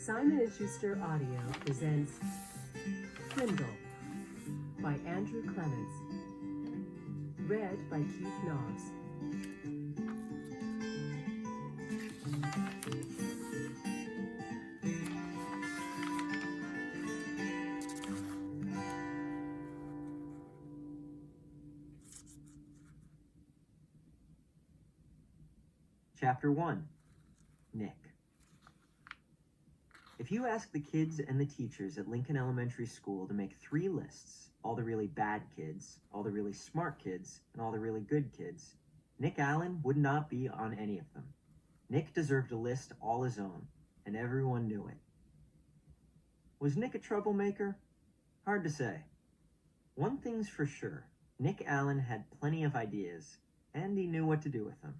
Simon & Schuster Audio presents Frindle by Andrew Clements. Read by Keith Knobs. Chapter 1. Nick. If you ask the kids and the teachers at Lincoln Elementary School to make 3 lists, all the really bad kids, all the really smart kids, and all the really good kids, Nick Allen would not be on any of them. Nick deserved a list all his own, and everyone knew it. Was Nick a troublemaker? Hard to say. One thing's for sure, Nick Allen had plenty of ideas, and he knew what to do with them.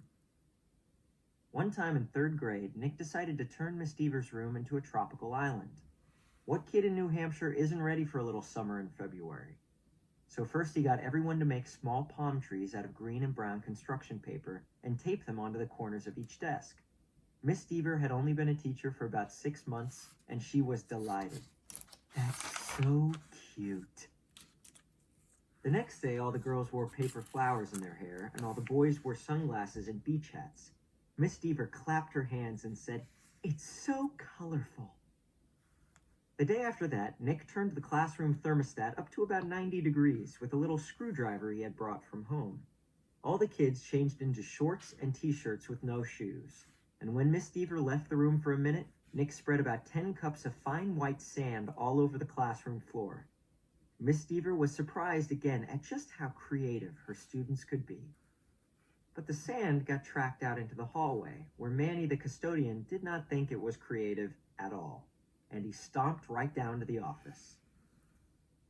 One time in 3rd grade, Nick decided to turn Miss Deaver's room into a tropical island. What kid in New Hampshire isn't ready for a little summer in February? So first he got everyone to make small palm trees out of green and brown construction paper and tape them onto the corners of each desk. Miss Deaver had only been a teacher for about 6 months, and she was delighted. That's so cute. The next day, all the girls wore paper flowers in their hair, and all the boys wore sunglasses and beach hats. Miss Deaver clapped her hands and said, "It's so colorful." The day after that, Nick turned the classroom thermostat up to about 90 degrees with a little screwdriver he had brought from home. All the kids changed into shorts and t-shirts with no shoes. And when Miss Deaver left the room for a minute, Nick spread about 10 cups of fine white sand all over the classroom floor. Miss Deaver was surprised again at just how creative her students could be. But the sand got tracked out into the hallway, where Manny the custodian did not think it was creative at all, and he stomped right down to the office.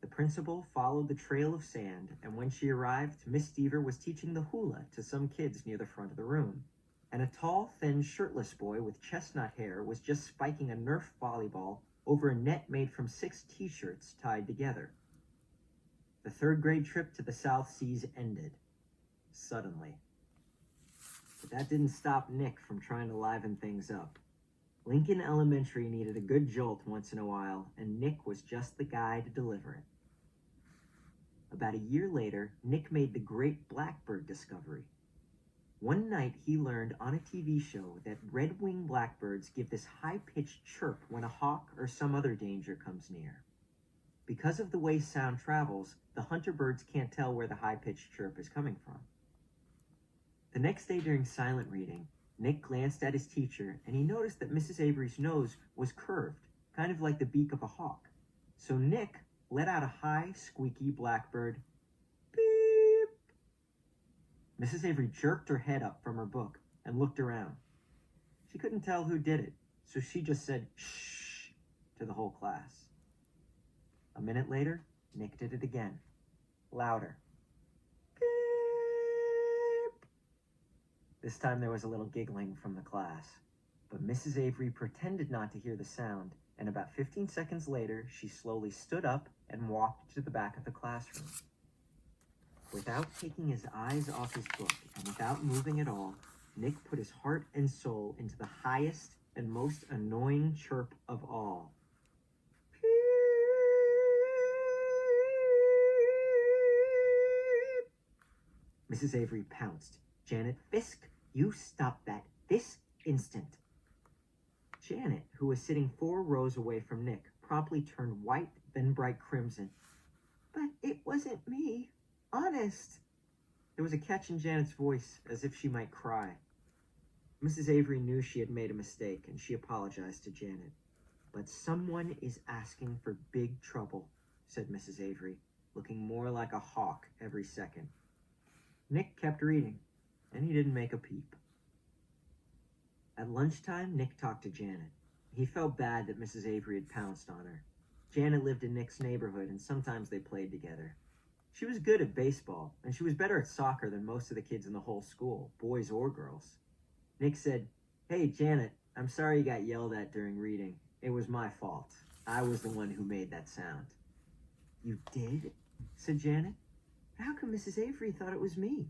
The principal followed the trail of sand, and when she arrived, Miss Deaver was teaching the hula to some kids near the front of the room, and a tall, thin, shirtless boy with chestnut hair was just spiking a Nerf volleyball over a net made from 6 t-shirts tied together. The 3rd grade trip to the South Seas ended, suddenly. But that didn't stop Nick from trying to liven things up. Lincoln Elementary needed a good jolt once in a while, and Nick was just the guy to deliver it. About a year later, Nick made the great blackbird discovery. One night he learned on a TV show that red-winged blackbirds give this high-pitched chirp when a hawk or some other danger comes near. Because of the way sound travels, the hunter birds can't tell where the high-pitched chirp is coming from. The next day during silent reading, Nick glanced at his teacher and he noticed that Mrs. Avery's nose was curved, kind of like the beak of a hawk. So Nick let out a high, squeaky blackbird beep. Mrs. Avery jerked her head up from her book and looked around. She couldn't tell who did it, so she just said shh to the whole class. A minute later, Nick did it again, louder. This time there was a little giggling from the class, but Mrs. Avery pretended not to hear the sound, and about 15 seconds later, she slowly stood up and walked to the back of the classroom. Without taking his eyes off his book, and without moving at all, Nick put his heart and soul into the highest and most annoying chirp of all. Mrs. Avery pounced. "Janet Fisk, you stop that this instant." Janet, who was sitting 4 rows away from Nick, promptly turned white, then bright crimson. "But it wasn't me. Honest." There was a catch in Janet's voice, as if she might cry. Mrs. Avery knew she had made a mistake, and she apologized to Janet. "But someone is asking for big trouble," said Mrs. Avery, looking more like a hawk every second. Nick kept reading, and he didn't make a peep. At lunchtime, Nick talked to Janet. He felt bad that Mrs. Avery had pounced on her. Janet lived in Nick's neighborhood, and sometimes they played together. She was good at baseball, and she was better at soccer than most of the kids in the whole school, boys or girls. Nick said, "Hey, Janet, I'm sorry you got yelled at during reading. It was my fault. I was the one who made that sound." You did? Said Janet. How come Mrs. Avery thought it was me?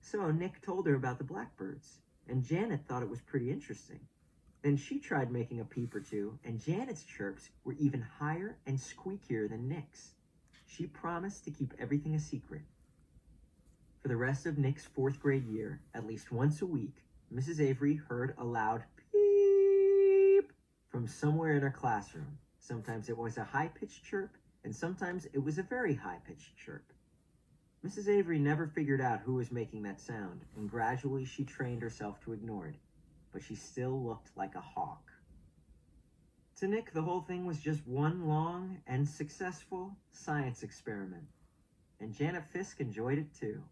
So Nick told her about the blackbirds, and Janet thought it was pretty interesting. Then she tried making a peep or two, and Janet's chirps were even higher and squeakier than Nick's. She promised to keep everything a secret. For the rest of Nick's 4th grade year, at least once a week, Mrs. Avery heard a loud peep from somewhere in her classroom. Sometimes it was a high-pitched chirp, and sometimes it was a very high-pitched chirp. Mrs. Avery never figured out who was making that sound, and gradually she trained herself to ignore it, but she still looked like a hawk. To Nick, the whole thing was just one long and successful science experiment, and Janet Fisk enjoyed it too.